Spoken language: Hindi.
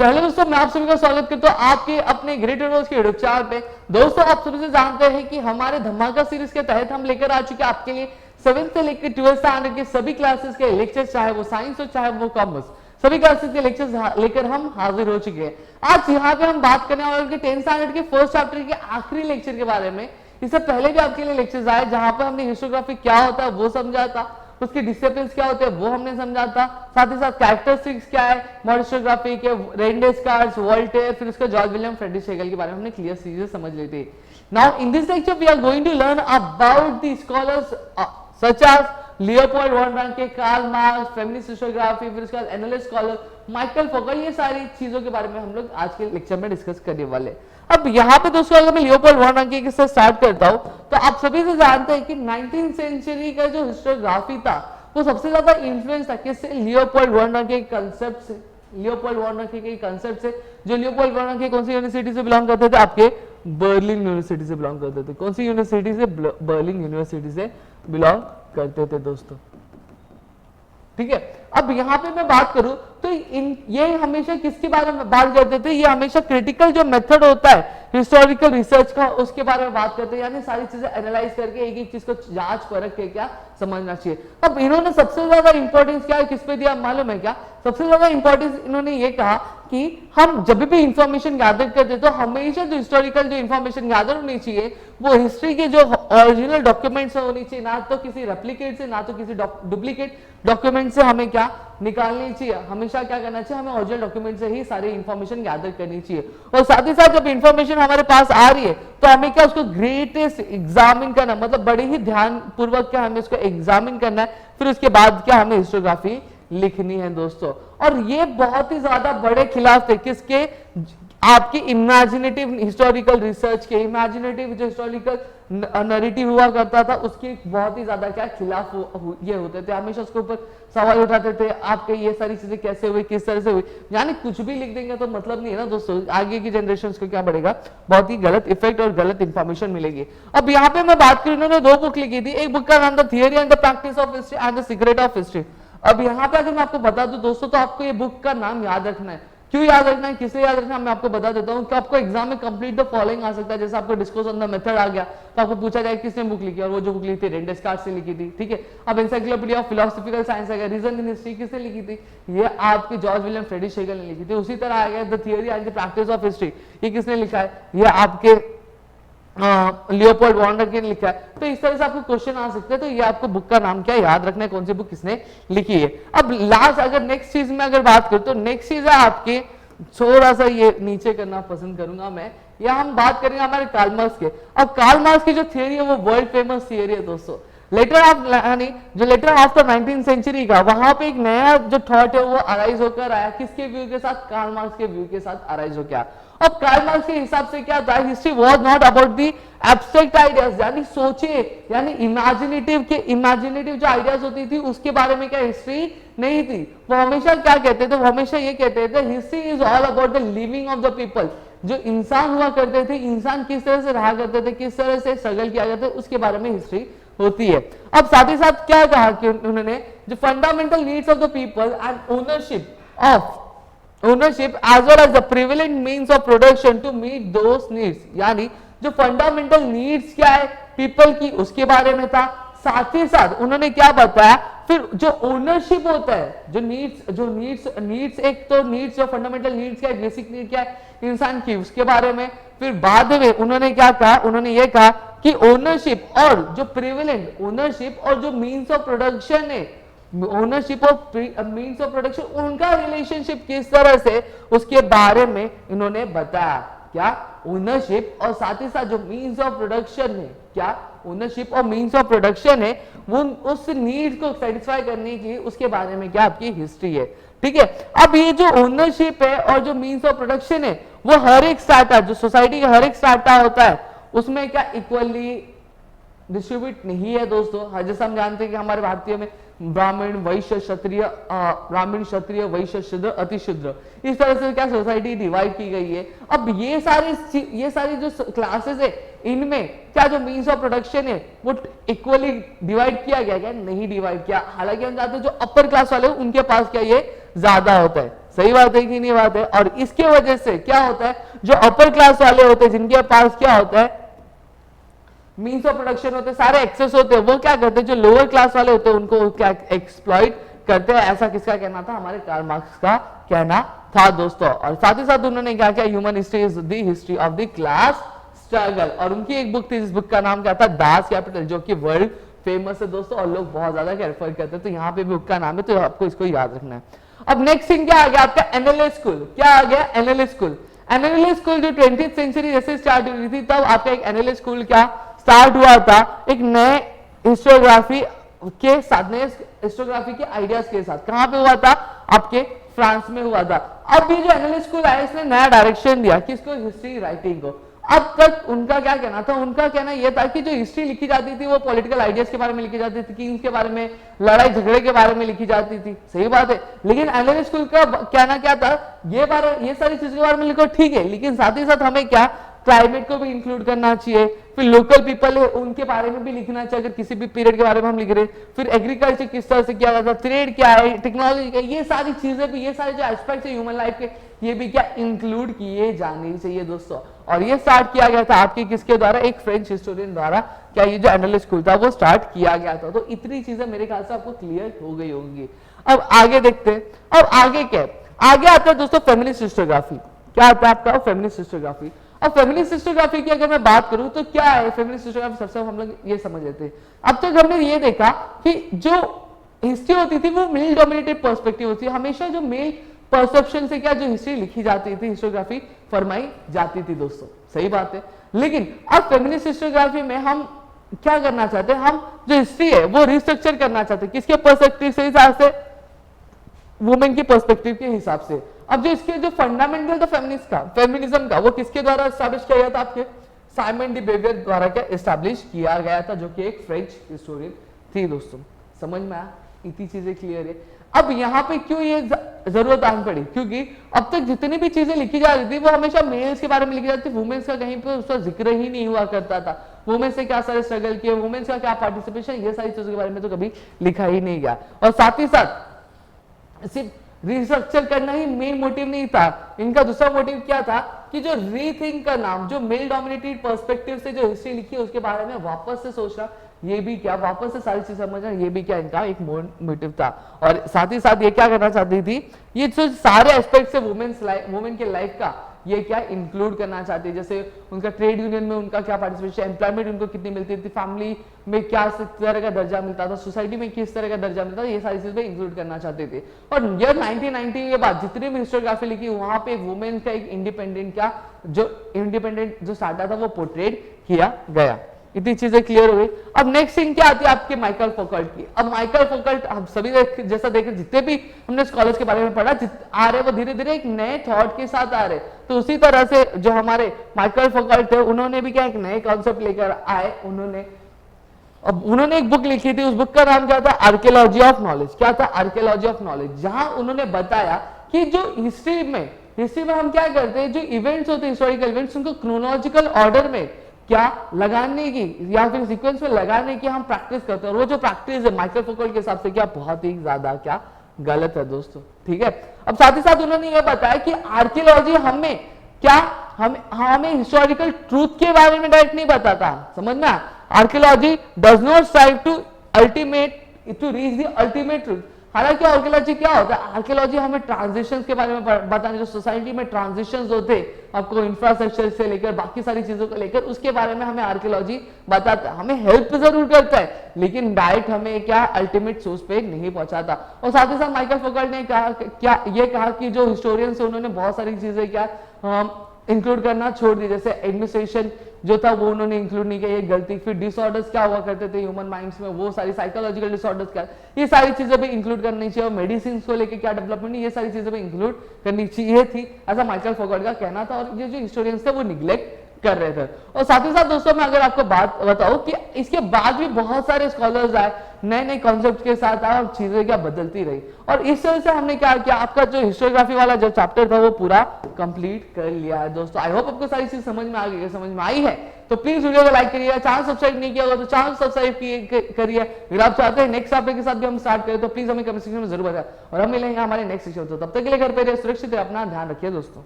पहले दोस्तों मैं आप सभी का स्वागत करता हूं आपके अपने ग्रेट रोज के यूट्यूब चैनल पे। दोस्तों आप सभी से जानते हैं कि हमारे धमाका सीरीज के तहत हम लेकर आ चुके हैं आपके लिए 7th से लेकर 12th स्टैंडर्ड के सभी क्लासेस के लेक्चर्स, चाहे वो साइंस हो चाहे वो कॉमर्स, सभी क्लासेस के लेक्चर्स लेकर हम हाजिर हो चुके हैं। आज यहाँ पे हम बात करने वाले 10th स्टैंडर्ड के फर्स्ट चैप्टर के आखिरी लेक्चर के बारे में। इससे पहले भी आपके लिए लेक्चर्स आए जहां पर हमने हिस्टोग्राफी क्या होता है वो समझा था, उसके डिसिप्लिन क्या होते हैं वो हमने समझा था, साथ ही साथ कैरेक्टरिस्टिक्स क्या है मॉडर्न हिस्टोग्राफी के, रेन डेस्कार्ट्स, वोल्टेयर, फिर उसका जॉर्ज विलियम फ्रेडरिक हेगल के बारे में हमने क्लियर चीजें समझ ली थी। Now in this lecture we are going to learn about the scholars such as Leopold von Ranke, Karl Marx, feminist histography, फिर उसके बाद एनालिस्ट स्कॉलर माइकल फोकर, ये सारी चीजों के बारे में हम लोग आज के लेक्चर में डिस्कस करने वाले। अब यहाँ पे दोस्तों अगर मैं लियोपोल्ड वॉन रांके से स्टार्ट करता हूँ तो आप सभी से जानते हैं कि 19th सेंचुरी का जो हिस्टोग्राफी था वो सबसे ज्यादा इन्फ्लुएंस था किससे? लियोपोल्ड वॉन रांके के कांसेप्ट से। लियोपोल्ड वॉन रांके के कांसेप्ट से, जो लियोपोल्ड वॉन रांके कौन सी यूनिवर्सिटी से बिलोंग करते थे? आपके बर्लिन यूनिवर्सिटी से बिलोंग करते थे। कौन सी यूनिवर्सिटी से? बर्लिन यूनिवर्सिटी से बिलोंग करते थे दोस्तों, ठीक है। अब यहाँ पे मैं बात करूं तो ये हमेशा किसके बारे में बात करते थे? ये हमेशा क्रिटिकल जो मेथड होता है हिस्टोरिकल रिसर्च का उसके बारे में बात करते हैं, यानी सारी चीजें एनालाइज करके एक एक चीज को जांच परख के क्या समझना चाहिए। अब इन्होंने सबसे ज्यादा इंपॉर्टेंस क्या किस पे दिया मालूम है क्या? सबसे ज्यादा इंपॉर्टेंस इन्होंने ये कहा कि हम जब भी इंफॉर्मेशन गैदर करते तो हमेशा जो हिस्टोरिकल जो इंफॉर्मेशन गैदर होनी चाहिए वो हिस्ट्री के जो ओरिजिनल डॉक्यूमेंट से होनी चाहिए, ना तो किसी रेप्लिकेट से ना तो किसी डुप्लीकेट डॉक्यूमेंट से हमें क्या निकालनी चाहिए। हमेशा क्या करना चाहिए? हमें ओरिजिनल डॉक्यूमेंट से ही सारी इंफॉर्मेशन गैदर करनी चाहिए। और साथ ही साथ जब इंफॉर्मेशन हमारे पास आ रही है तो हमें क्या उसको ग्रेटेस्ट एग्जामिन करना, मतलब बड़े ही ध्यान पूर्वक क्या हमें उसको एग्जामिन करना है, फिर उसके बाद क्या हमें हिस्टोग्राफी लिखनी है दोस्तों। और ये बहुत ही ज्यादा बड़े खिलाफ थे किसके? आपकी इमेजिनेटिव हिस्टोरिकल रिसर्च के, इमेजिनेटिव जो हिस्टोरिकल नैरेटिव हुआ करता था उसके बहुत ही ज्यादा क्या खिलाफ ये होते थे। हमेशा उसके ऊपर सवाल उठाते थे, आपके ये सारी चीजें कैसे हुई, किस तरह से हुई, यानी कुछ भी लिख देंगे तो मतलब नहीं है ना दोस्तों, आगे की जनरेशन को क्या बढ़ेगा? बहुत ही गलत इफेक्ट और गलत इंफॉर्मेशन मिलेगी। अब यहाँ पे मैं बात करूं, इन्होंने 2 बुक लिखी थी। एक बुक का नाम था theory and the practice of history and the secret of history. अब यहाँ पे अगर मैं आपको बता दूं दोस्तों तो आपको ये बुक का नाम याद रखना है। क्यों याद रखना है, किसे याद रखना है, मैं आपको बता देता हूं कि आपको एग्जाम में कंप्लीट द फॉलोइंग आ सकता है। जैसे आपको डिस्कस ऑन द मेथड आ गया तो आपको पूछा जाए किसने बुक लिखी, और वो जो बुक लिखी थी रेन डेस्कार्ट्स से लिखी थी, ठीक है। अब एनसाइक्लोपीडिया ऑफ फिलोसॉफिकल साइंस आ गया, रीजन इन हिस्ट्री किसने लिखी थी? ये आपके जॉर्ज विलियम फ्रेडरिक हेगल ने लिखी थी। उसी तरह आ गया the theory and the practice of history, ये किसने लिखा है? ये आपके लियोपोल्ड वॉन रांके ने लिखा है। तो इस तरह से आपको क्वेश्चन आ सकते हैं, तो ये आपको बुक का नाम क्या याद रखना है, कौन सी बुक किसने लिखी है। अब लास्ट अगर नेक्स्ट चीज में अगर बात करूं तो नेक्स्ट चीज है आपकी, थोड़ा सा ये नीचे करना पसंद करूंगा मैं, या हम बात करेंगे हमारे कार्ल मार्क्स के। अब कार्ल मार्क्स की जो थियरी है वो वर्ल्ड फेमस थियरी है दोस्तों। लेटर ऑफ यानी जो लेटर आफ्टर 19th सेंचुरी का, वहां पे एक नया जो थॉट है वो अराइज होकर आया, किसके व्यू के साथ? कार्ल मार्क्स के व्यू के साथ अराइज हो गया। अब कार्ल मार्क्स के हिसाब से क्या था? History was not about the abstract ideas, यानी सोचे यानी इमेजिनेटिव जो आइडियाज होती थी उसके बारे में क्या हिस्ट्री नहीं थी। वो हमेशा क्या कहते थे? वो हमेशा ये कहते थे history is all about the living of the people. जो इंसान हुआ करते थे, इंसान किस तरह से रहा करते थे, किस तरह से स्ट्रगल किया करता है, उसके बारे में हिस्ट्री होती है। अब साथ ही साथ क्या कहा कि उन्होंने जो fundamental needs of the people and ownership as well as the prevalent means of production to meet those needs, यानी जो फंडामेंटल नीड्स क्या है पीपल की उसके बारे में था। साथ ही साथ उन्होंने क्या बताया, फिर जो ओनरशिप होता है, जो नीड्स एक तो नीड्स जो फंडामेंटल नीड्स क्या है, बेसिक नीड क्या है इंसान की, उसके बारे में। फिर बाद में उन्होंने क्या कहा? उन्होंने ये कहा कि ओनरशिप और जो प्रिविलेंट ओनरशिप और जो मीन्स ऑफ प्रोडक्शन है, ownership of means of production, उनका रिलेशनशिप किस तरह से उसके बारे में इन्होंने बताया। क्या? ओनरशिप और साथ ही साथ जो मीन्स ऑफ प्रोडक्शन है, क्या ओनरशिप और मीन्स ऑफ प्रोडक्शन है, वो उस नीड को सेटिस्फाई करने की उसके बारे में क्या आपकी हिस्ट्री है, ठीक है। अब ये जो ओनरशिप है और जो मीन्स ऑफ प्रोडक्शन है वो हर एक स्ट्रैटा, जो सोसाइटी का हर एक स्ट्रैटा होता है उसमें क्या इक्वली डिस्ट्रीब्यूट नहीं है दोस्तों। जैसा हम जानते हैं कि हमारे भारतीय में ब्राह्मण, वैश्य, क्षत्रिय, ब्राह्मण, क्षत्रिय, वैश्य, शूद्र, अतिशूद्र, इस तरह से क्या सोसाइटी डिवाइड की गई है। अब ये सारी जो क्लासेस है इनमें क्या जो मीन्स ऑफ प्रोडक्शन है वो इक्वली डिवाइड किया गया क्या? नहीं डिवाइड किया। हालांकि हम जानते हैं जो अपर क्लास वाले उनके पास क्या ये ज्यादा होता है, सही बात है कि नहीं बात है। और इसके वजह से क्या होता है, जो अपर क्लास वाले होते हैं जिनके पास क्या होता है मीन्स ऑफ प्रोडक्शन होते हैं, सारे एक्सेस होते हैं, वो क्या करते हैं जो लोअर क्लास वाले होते हैं उनको क्या एक्सप्लॉइट करते हैं। ऐसा किसका कहना था, हमारे कार्ल मार्क्स का कहना था दोस्तों। और साथ ही साथ उन्होंने क्या किया, human history is the history of the class struggle. और उनकी एक बुक थी, जिस बुक का नाम क्या था, दास कैपिटल, जो कि वर्ल्ड फेमस है दोस्तों और लोग बहुत ज्यादा रेफर करते हैं। तो यहाँ पे भी बुक का नाम है, तो आपको इसको याद रखना है। अब नेक्स्ट थिंग क्या आ गया आपका, एनएलए स्कूल। क्या आ गया, एनएलए स्कूल। एनएलए स्कूल जो 20th सेंचुरी जैसे स्टार्ट हुई थी, तब आपका एक एनएलए स्कूल क्या स्टार्ट हुआ था, एक नए हिस्टोग्राफी के साथ, नए हिस्टोग्राफी के आइडियाज के साथ। कहां पे हुआ था, आपके फ्रांस में हुआ था। अब ये जो एनएलए स्कूल आया, इसने नया डायरेक्शन दिया किसको, हिस्ट्री राइटिंग को। अब तक उनका क्या कहना था, उनका कहना यह था कि जो हिस्ट्री लिखी जाती थी वो पॉलिटिकल आइडियाज के बारे में लिखी जाती थी, किंग्स के बारे में, लड़ाई झगड़े के बारे में लिखी जाती थी, सही बात है। लेकिन एनएलए स्कूल का कहना क्या था, ये सारी चीजों के बारे में लिखो ठीक है, लेकिन साथ ही साथ हमें क्या क्लाइमेट को भी इंक्लूड करना चाहिए, फिर लोकल पीपल है उनके बारे में भी लिखना चाहिए अगर किसी भी पीरियड के बारे में हम लिख रहे हैं, फिर एग्रीकल्चर किस तरह से किया जाता है, ट्रेड क्या है, टेक्नोलॉजी क्या, ये सारी चीजें भी, ये सारे जो एस्पेक्ट्स है ह्यूमन लाइफ के, ये भी क्या इंक्लूड किए जाने चाहिए दोस्तों। और ये स्टार्ट किया गया था आपके किसके द्वारा, एक फ्रेंच हिस्टोरियन द्वारा, क्या ये जो एनएलए स्कूल था वो स्टार्ट किया गया था। तो इतनी चीजें मेरे ख्याल से आपको क्लियर हो गई होंगी। अब आगे देखते हैं, अब आगे क्या, आगे आता है दोस्तों फेमिनिस्ट हिस्टोग्राफी। क्या आता है आपका, फेमिनिस्ट हिस्टोग्राफी। अब फेमिनिस्ट हिस्टोग्राफी की अगर मैं बात करूं तो क्या है फेमिनिस्ट हिस्टोग्राफी, सबसे हम लोग ये समझ लेते हैं। अब तक हमने ये देखा कि जो हिस्ट्री होती थी वो मेल डोमिनेटेड पर्सपेक्टिव होती है, हमेशा जो मेल परसेप्शन से क्या जो हिस्ट्री लिखी जाती थी, हिस्टोग्राफी फरमाई जाती थी दोस्तों, सही बात है। लेकिन अब फेमिनिस्ट हिस्टोग्राफी में हम क्या करना चाहते हैं, हम जो हिस्ट्री है वो रिस्ट्रक्चर करना चाहते हैं, किसके पर्सपेक्टिव से, हिसाब से वुमेन के पर्सपेक्टिव के हिसाब से। अब जो इसके जो फंडामेंटल था फेमिनिज्म का, वो किसके द्वारा एस्टैब्लिश किया गया था, आपके साइमन डी बेवियर द्वारा क्या एस्टैब्लिश किया गया था, जो कि एक फ्रेंच हिस्टोरियन थी दोस्तों। समझ में आया, इतनी चीजें क्लियर है। अब यहाँ पे क्यों ये जरूरत आन पड़ी, क्योंकि अब तक जितनी भी चीजें लिखी जा रही थी वो हमेशा मेल्स के बारे में लिखी जाती थी, वुमेन्स का कहीं पे उसका जिक्र ही नहीं हुआ करता था। वुमेन्स से क्या सारे स्ट्रगल किए, वुमेन्स का क्या पार्टिसिपेशन, ये सारी चीजों के बारे में तो कभी लिखा ही नहीं गया। और साथ ही साथ सिर्फ रिस्ट्रक्चर करना ही मेन मोटिव नहीं था, इनका दूसरा मोटिव क्या था कि जो रीथिंक का नाम, जो मेल डोमिनेटेड पर्सपेक्टिव से जो हिस्ट्री लिखी है उसके बारे में वापस से सोचना, ये भी क्या वापस से सारी चीज समझना, ये भी क्या इनका एक मोटिव था। और साथ ही साथ ये क्या करना चाहती थी, ये जो सारे एस्पेक्ट्स है वुमेन के लाइफ का, ये क्या इंक्लूड करना चाहती है। जैसे उनका ट्रेड यूनियन में उनका क्या पार्टिसिपेशन, एम्प्लॉयमेंट उनको कितनी मिलती थी, फैमिली में क्या तरह का दर्जा मिलता था, सोसाइटी में किस तरह का दर्जा मिलता था, ये सारी चीजें इंक्लूड करना चाहते थे। और ईयर 1990 के बाद जितनी भी हिस्टोग्राफी लिखी, वहां पे वुमेन का एक इंडिपेंडेंट क्या जो स्टार्ट था वो पोर्ट्रेट किया गया। इतनी चीजें क्लियर हो गई। अब नेक्स्ट थिंग क्या आती है आपके माइकल फोकल्ट की। अब माइकल फोकल्ट हम सभी जैसा देखें, जितने भी हमने स्कॉलर्स के बारे में पढ़ा आ रहे वो धीरे धीरे एक नए थॉट के साथ आ रहे, तो उसी तरह से जो हमारे माइकल फोकल्ट थे उन्होंने भी क्या एक नए कॉन्सेप्ट लेकर आए। उन्होंने एक बुक लिखी थी, उस बुक का नाम क्या था, आर्कियोलॉजी ऑफ नॉलेज। क्या था, आर्कियोलॉजी ऑफ नॉलेज, जहां उन्होंने बताया कि जो हिस्ट्री में हम क्या करते हैं, जो इवेंट्स होते हैं हिस्टोरिकल इवेंट्स, उनको क्रोनोलॉजिकल ऑर्डर में क्या लगाने की या फिर सीक्वेंस में लगाने की हम प्रैक्टिस करते हैं। और वो जो प्रैक्टिस है माइकल फोकल्ट के हिसाब से क्या बहुत ही ज्यादा क्या गलत है दोस्तों, ठीक है। अब साथ ही साथ उन्होंने ये बताया कि आर्कियोलॉजी हमें हिस्टोरिकल ट्रूथ के बारे में डायरेक्ट नहीं बताता, समझ में। Archaeology does not strive to reach the ultimate truth. हालांकि आर्कियोलॉजी क्या होता है, आर्कियोलॉजी हमें ट्रांजिशंस के बारे में बताने, जो सोसाइटी में ट्रांजिशंस होते हैं, आपको इंफ्रास्ट्रक्चर से लेकर बाकी सारी चीजों को लेकर, उसके बारे में हमें आर्कियोलॉजी बताता है। हमें हेल्प जरूर करता है, लेकिन डायरेक्ट हमें क्या अल्टीमेट सोर्स पे नहीं पहुंचाता। और साथ ही साथ माइकल फोकल्ट ने कहा कि जो हिस्टोरियंस है उन्होंने बहुत सारी चीजें क्या इंक्लूड करना छोड़ दी, जैसे एडमिनिस्ट्रेशन जो था वो उन्होंने इंक्लूड नहीं किया, ये गलती। फिर डिसऑर्डर्स क्या हुआ करते थे ह्यूमन माइंड्स में, वो सारी साइकोलॉजिकल डिसऑर्डर्स क्या, ये सारी चीजें भी इंक्लूड करनी चाहिए। और मेडिसिन को लेके क्या डेवलपमेंट, ये सारी चीजें भी इंक्लूड करनी चाहिए थी, ऐसा माइकल फोकल्ट का कहना था। और ये जो हिस्टोरियंस थे वो निग्लेक्ट कर रहे थे। और साथ ही साथ दोस्तों मैं अगर आपको बात बताऊं कि इसके बाद भी बहुत सारे स्कॉलर्स आए, नए नए कॉन्सेप्ट के साथ आए और चीजें क्या बदलती रही, और इस तरह से हमने क्या किया, आपका जो हिस्टोग्राफी वाला जो चैप्टर था वो पूरा कंप्लीट कर लिया है। दोस्तों आई होप आपको सारी चीज समझ में आ गई है, समझ में आई है तो प्लीज वीडियो को लाइक करिए, चैनल सब्सक्राइब नहीं किया होगा तो चैनल सब्सक्राइब करिए। अगर आप चाहते हैं नेक्स्ट टॉपिक के साथ भी हम स्टार्ट करें तो प्लीज हमें कमेंट सेक्शन में जरूर बताएं, और हम मिलेंगे हमारे नेक्स्ट सेक्शन। तो तब तक के लिए घर पे रहिए, सुरक्षित है, अपना ध्यान रखिए दोस्तों।